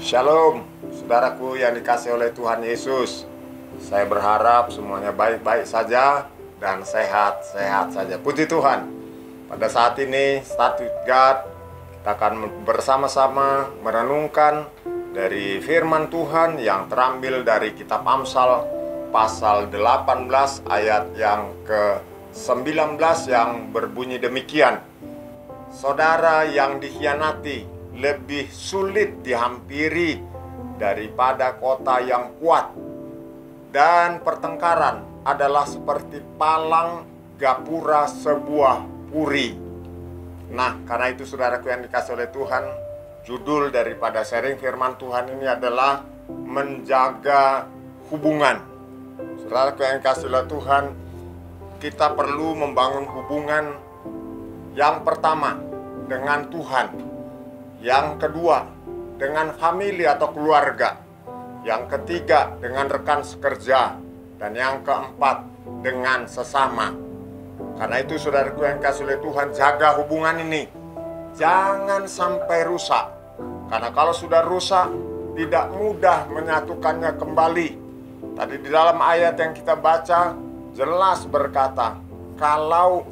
Shalom, saudaraku yang dikasih oleh Tuhan Yesus. Saya berharap semuanya baik-baik saja dan sehat-sehat saja. Puji Tuhan. Pada saat ini, Start with God, kita akan bersama-sama merenungkan dari firman Tuhan yang terambil dari kitab Amsal pasal 18 ayat yang ke-19 yang berbunyi demikian. Saudara yang dikhianati lebih sulit dihampiri daripada kota yang kuat, dan pertengkaran adalah seperti palang gapura sebuah puri. Nah, karena itu saudaraku yang dikasih oleh Tuhan, judul daripada sharing firman Tuhan ini adalah menjaga hubungan. Saudaraku yang dikasih oleh Tuhan, kita perlu membangun hubungan yang pertama dengan Tuhan, yang kedua dengan famili atau keluarga, yang ketiga dengan rekan sekerja, dan yang keempat dengan sesama. Karena itu saudaraku yang dikasih oleh Tuhan, jaga hubungan ini, jangan sampai rusak. Karena kalau sudah rusak, tidak mudah menyatukannya kembali. Tadi di dalam ayat yang kita baca jelas berkata, kalau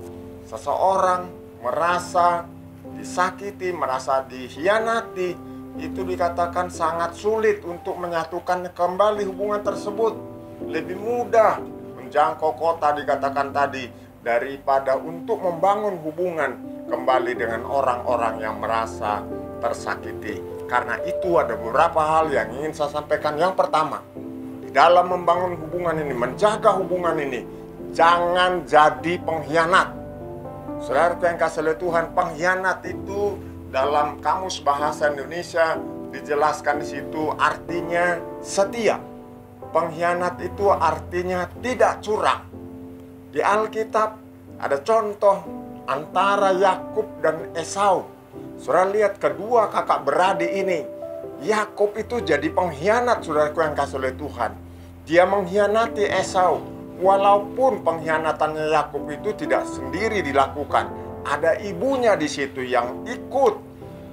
seseorang merasa disakiti, merasa dikhianati, itu dikatakan sangat sulit untuk menyatukan kembali hubungan tersebut. Lebih mudah menjangkau kota dikatakan tadi daripada untuk membangun hubungan kembali dengan orang-orang yang merasa tersakiti. Karena itu ada beberapa hal yang ingin saya sampaikan. Yang pertama, di dalam membangun hubungan ini, menjaga hubungan ini, jangan jadi pengkhianat. Saudara yang kasih oleh Tuhan, pengkhianat itu dalam kamus bahasa Indonesia dijelaskan di situ artinya setia. Pengkhianat itu artinya tidak curang. Di Alkitab ada contoh antara Yakub dan Esau. Saudara lihat kedua kakak beradik ini. Yakub itu jadi pengkhianat, saudaraku yang kasih oleh Tuhan. Dia mengkhianati Esau. Walaupun pengkhianatannya Yakub itu tidak sendiri dilakukan, ada ibunya di situ yang ikut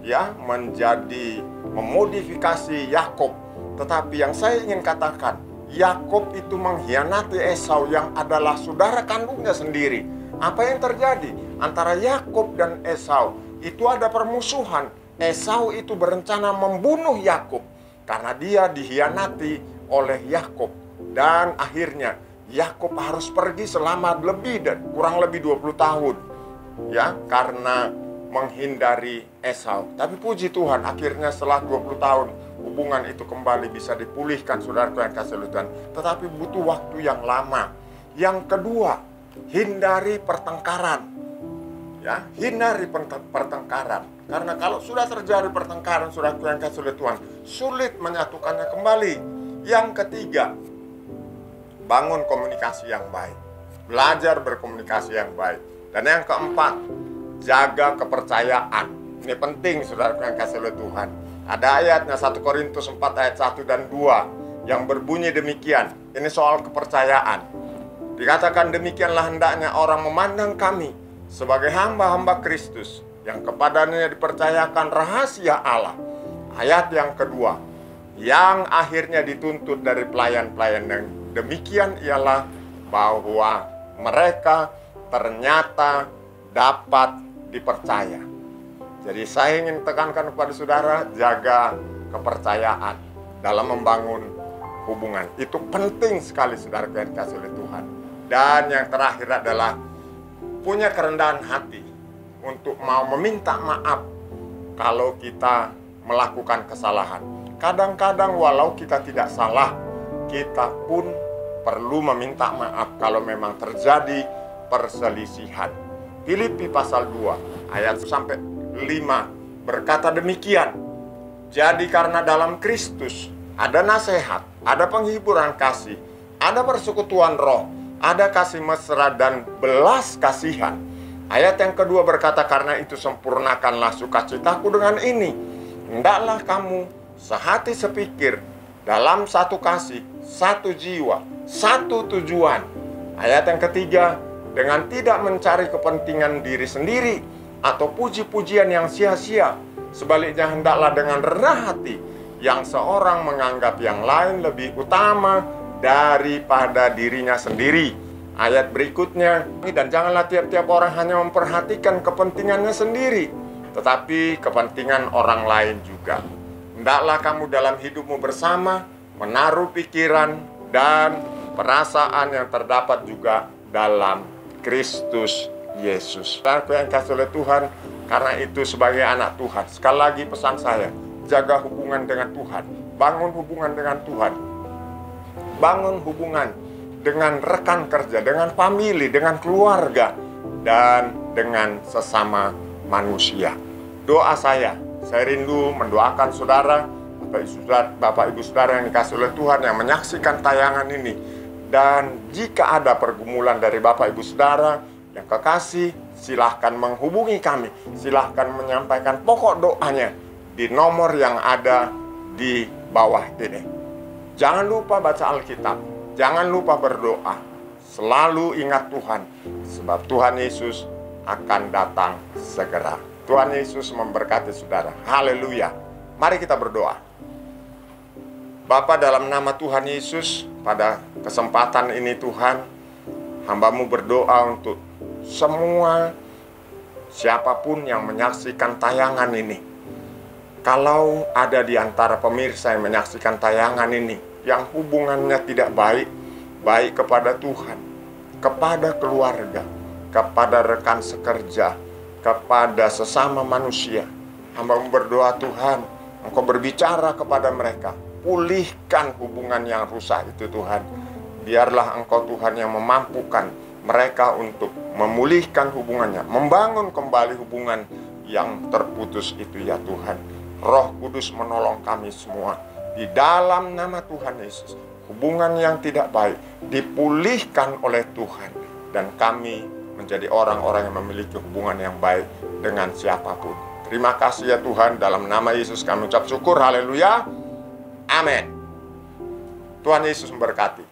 ya menjadi memodifikasi Yakub. Tetapi yang saya ingin katakan, Yakub itu mengkhianati Esau yang adalah saudara kandungnya sendiri. Apa yang terjadi antara Yakub dan Esau? Itu ada permusuhan. Esau itu berencana membunuh Yakub karena dia dikhianati oleh Yakub, dan akhirnya Yakub harus pergi selama kurang lebih 20 tahun ya, karena menghindari Esau. Tapi puji Tuhan, akhirnya setelah 20 tahun hubungan itu kembali bisa dipulihkan, saudaraku yang kasih Tuhan. Tetapi butuh waktu yang lama. Yang kedua, hindari pertengkaran. Ya, hindari pertengkaran. Karena kalau sudah terjadi pertengkaran, saudaraku yang kasih Tuhan, sulit menyatukannya kembali. Yang ketiga, bangun komunikasi yang baik. Belajar berkomunikasi yang baik. Dan yang keempat, jaga kepercayaan. Ini penting, saudara yang kasih oleh Tuhan. Ada ayatnya 1 Korintus 4 ayat 1 dan 2 yang berbunyi demikian. Ini soal kepercayaan. Dikatakan demikianlah hendaknya orang memandang kami sebagai hamba-hamba Kristus yang kepadanya dipercayakan rahasia Allah. Ayat yang kedua, yang akhirnya dituntut dari pelayan-pelayan yang demikian ialah bahwa mereka ternyata dapat dipercaya. Jadi saya ingin tekankan kepada saudara, jaga kepercayaan dalam membangun hubungan. Itu penting sekali, saudara yang dikasih oleh Tuhan. Dan yang terakhir adalah punya kerendahan hati untuk mau meminta maaf kalau kita melakukan kesalahan. Kadang-kadang walau kita tidak salah, kita pun perlu meminta maaf kalau memang terjadi perselisihan. Filipi pasal 2 ayat sampai 5 berkata demikian. Jadi karena dalam Kristus ada nasihat, ada penghiburan kasih, ada persekutuan roh, ada kasih mesra dan belas kasihan. Ayat yang kedua berkata, karena itu sempurnakanlah sukacitaku dengan ini, hendaklah kamu sehati sepikir, dalam satu kasih, satu jiwa, satu tujuan. Ayat yang ketiga, dengan tidak mencari kepentingan diri sendiri atau puji-pujian yang sia-sia. Sebaliknya hendaklah dengan rendah hati yang seorang menganggap yang lain lebih utama daripada dirinya sendiri. Ayat berikutnya, dan janganlah tiap-tiap orang hanya memperhatikan kepentingannya sendiri, tetapi kepentingan orang lain juga. Hendaklah kamu dalam hidupmu bersama menaruh pikiran dan perasaan yang terdapat juga dalam Kristus Yesus. Aku yang kasih oleh Tuhan, karena itu sebagai anak Tuhan, sekali lagi pesan saya, jaga hubungan dengan Tuhan, bangun hubungan dengan Tuhan, bangun hubungan dengan rekan kerja, dengan famili, dengan keluarga, dan dengan sesama manusia. Doa saya rindu mendoakan saudara, Bapak Ibu Saudara yang dikasih oleh Tuhan yang menyaksikan tayangan ini. Dan jika ada pergumulan dari Bapak Ibu Saudara yang kekasih, silahkan menghubungi kami, silahkan menyampaikan pokok doanya di nomor yang ada di bawah ini. Jangan lupa baca Alkitab, jangan lupa berdoa, selalu ingat Tuhan, sebab Tuhan Yesus akan datang segera. Tuhan Yesus memberkati saudara. Haleluya. Mari kita berdoa. Bapa, dalam nama Tuhan Yesus, pada kesempatan ini Tuhan, hamba-Mu berdoa untuk semua siapapun yang menyaksikan tayangan ini. Kalau ada di antara pemirsa yang menyaksikan tayangan ini, yang hubungannya tidak baik, baik kepada Tuhan, kepada keluarga, kepada rekan sekerja, kepada sesama manusia, hamba-Mu berdoa Tuhan, Engkau berbicara kepada mereka, pulihkan hubungan yang rusak itu Tuhan. Biarlah Engkau Tuhan yang memampukan mereka untuk memulihkan hubungannya, membangun kembali hubungan yang terputus itu ya Tuhan. Roh Kudus menolong kami semua, di dalam nama Tuhan Yesus, hubungan yang tidak baik dipulihkan oleh Tuhan, dan kami menjadi orang-orang yang memiliki hubungan yang baik dengan siapapun. Terima kasih ya Tuhan, dalam nama Yesus kami ucap syukur, haleluya, amin. Tuhan Yesus memberkati.